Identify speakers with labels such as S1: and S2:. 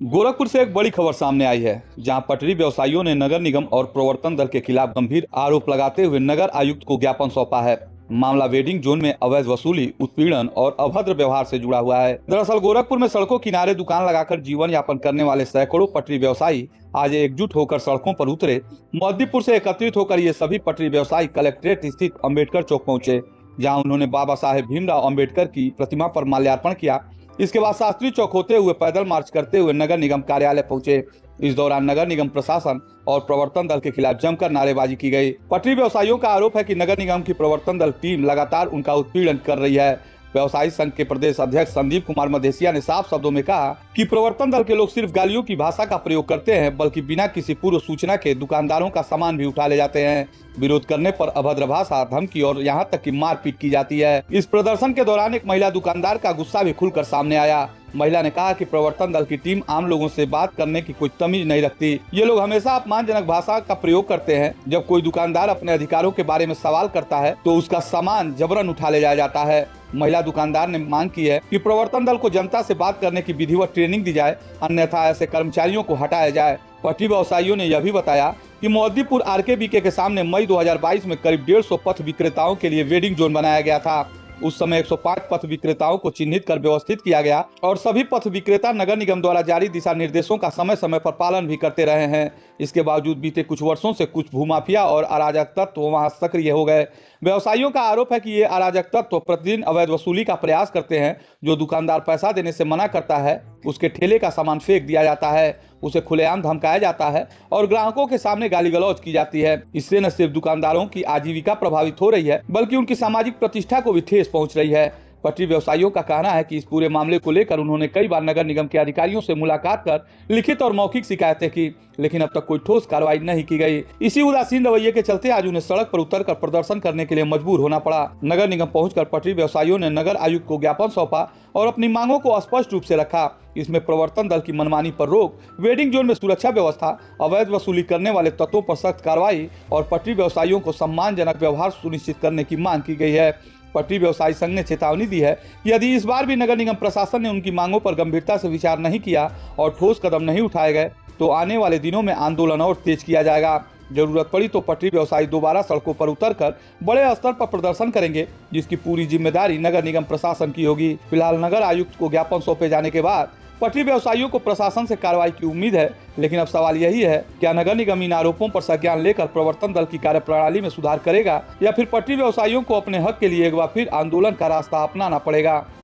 S1: गोरखपुर से एक बड़ी खबर सामने आई है, जहां पटरी व्यवसायियों ने नगर निगम और प्रवर्तन दल के खिलाफ गंभीर आरोप लगाते हुए नगर आयुक्त को ज्ञापन सौंपा है। मामला वेडिंग जोन में अवैध वसूली, उत्पीड़न और अभद्र व्यवहार से जुड़ा हुआ है। दरअसल गोरखपुर में सड़कों किनारे दुकान लगाकर जीवन यापन करने वाले सैकड़ों पटरी व्यवसायी आज एकजुट होकर सड़कों पर उतरे। मोहद्दीपुर से एकत्रित होकर ये सभी पटरी व्यवसायी कलेक्ट्रेट स्थित अम्बेडकर चौक पहुंचे, जहां उन्होंने बाबा साहेब भीमराव अम्बेडकर की प्रतिमा पर माल्यार्पण किया। इसके बाद शास्त्री चौक होते हुए पैदल मार्च करते हुए नगर निगम कार्यालय पहुंचे। इस दौरान नगर निगम प्रशासन और प्रवर्तन दल के खिलाफ जमकर नारेबाजी की गई। पटरी व्यवसायियों का आरोप है कि नगर निगम की प्रवर्तन दल टीम लगातार उनका उत्पीड़न कर रही है। व्यवसायी संघ के प्रदेश अध्यक्ष संदीप कुमार मधेसिया ने साफ शब्दों में कहा कि प्रवर्तन दल के लोग सिर्फ गालियों की भाषा का प्रयोग करते हैं, बल्कि बिना किसी पूर्व सूचना के दुकानदारों का सामान भी उठा ले जाते हैं। विरोध करने पर अभद्र भाषा, धमकी और यहां तक कि मारपीट की जाती है। इस प्रदर्शन के दौरान एक महिला दुकानदार का गुस्सा भी खुलकर सामने आया। महिला ने कहा कि प्रवर्तन दल की टीम आम लोगों से बात करने की कोई तमीज नहीं रखती। ये लोग हमेशा अपमानजनक भाषा का प्रयोग करते हैं। जब कोई दुकानदार अपने अधिकारों के बारे में सवाल करता है तो उसका सामान जबरन उठा ले जाया जाता है। महिला दुकानदार ने मांग की है कि प्रवर्तन दल को जनता से बात करने की विधिवत ट्रेनिंग दी जाए, अन्यथा ऐसे कर्मचारियों को हटाया जाए। पटरी व्यवसायियों ने यह भी बताया कि मोहद्दीपुर आरकेबीके के सामने मई 2022 में करीब 150 पथ विक्रेताओं के लिए वेडिंग जोन बनाया गया था। उस समय 105 पथ विक्रेताओं को चिन्हित कर व्यवस्थित किया गया और सभी पथ विक्रेता नगर निगम द्वारा जारी दिशा निर्देशों का समय समय पर पालन भी करते रहे हैं। इसके बावजूद बीते कुछ वर्षों से कुछ भूमाफिया और अराजक तत्व वहां सक्रिय हो गए। व्यवसायियों का आरोप है कि ये अराजक तत्व प्रतिदिन अवैध वसूली का प्रयास करते हैं। जो दुकानदार पैसा देने से मना करता है, उसके ठेले का सामान फेंक दिया जाता है, उसे खुलेआम धमकाया जाता है और ग्राहकों के सामने गाली गलौज की जाती है। इससे न सिर्फ दुकानदारों की आजीविका प्रभावित हो रही है, बल्कि उनकी सामाजिक प्रतिष्ठा को भी ठेस पहुंच रही है। पटरी व्यवसायियों का कहना है कि इस पूरे मामले को लेकर उन्होंने कई बार नगर निगम के अधिकारियों से मुलाकात कर लिखित और मौखिक शिकायतें की, लेकिन अब तक कोई ठोस कार्रवाई नहीं की गई। इसी उदासीन रवैये के चलते आज उन्हें सड़क पर उतरकर प्रदर्शन करने के लिए मजबूर होना पड़ा। नगर निगम पहुंचकर पटरी व्यवसायियों ने नगर आयुक्त को ज्ञापन सौंपा और अपनी मांगों को स्पष्ट रूप से रखा। इसमें प्रवर्तन दल की मनमानी पर रोक, वेडिंग जोन में सुरक्षा व्यवस्था, अवैध वसूली करने वाले तत्वों पर सख्त कार्रवाई और पटरी व्यवसायियों को सम्मानजनक व्यवहार सुनिश्चित करने की मांग की गई है। पटरी व्यवसायी संघ ने चेतावनी दी है कि यदि इस बार भी नगर निगम प्रशासन ने उनकी मांगों पर गंभीरता से विचार नहीं किया और ठोस कदम नहीं उठाए गए तो आने वाले दिनों में आंदोलन और तेज किया जाएगा। जरूरत पड़ी तो पटरी व्यवसायी दोबारा सड़कों पर उतरकर बड़े स्तर पर प्रदर्शन करेंगे, जिसकी पूरी जिम्मेदारी नगर निगम प्रशासन की होगी। फिलहाल नगर आयुक्त को ज्ञापन सौंपे जाने के बाद पटरी व्यवसायियों को प्रशासन से कार्रवाई की उम्मीद है, लेकिन अब सवाल यही है, क्या नगर निगम इन आरोपों पर संज्ञान लेकर प्रवर्तन दल की कार्यप्रणाली में सुधार करेगा या फिर पटरी व्यवसायियों को अपने हक के लिए एक बार फिर आंदोलन का रास्ता अपनाना पड़ेगा।